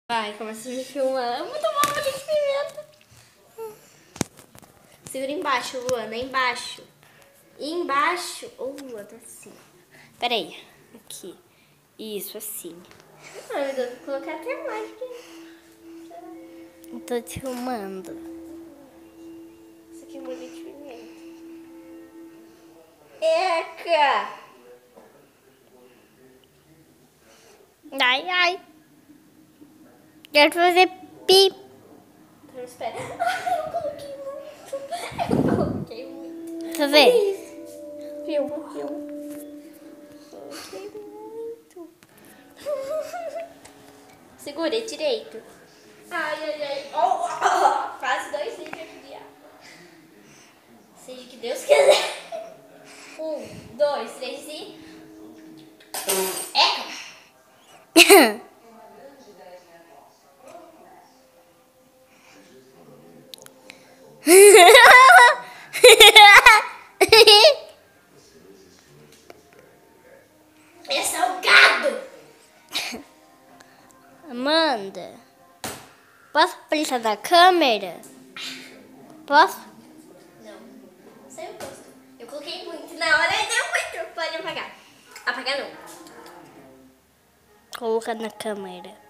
Vai, começa a me filmar. Muito bom, molho de pimenta. Segura embaixo, Luana, embaixo. E embaixo. Oh, Luana, assim. Pera aí. Aqui. Isso, assim. Ai, meu Deus, vou colocar até mais aqui. Eu tô te filmando. Isso aqui é molho de pimenta. Eca! Ai, ai. Quero fazer pi. Então, espera. Ai, eu coloquei muito. Eu coloquei muito. Deixa eu Olha ver. isso. Filma, filma. Coloquei muito. Segura direito. Ai, ai, ai. Oh, oh, oh. Quase 2 litros aqui. Seja o que Deus quiser. 1, 2, 3 e... Eca! É salgado! Amanda, posso aplicar da câmera? Posso? Não. Saiu o gosto. Eu coloquei muito. Na hora deu muito. Pode apagar. Apagar não. Colocar na câmera.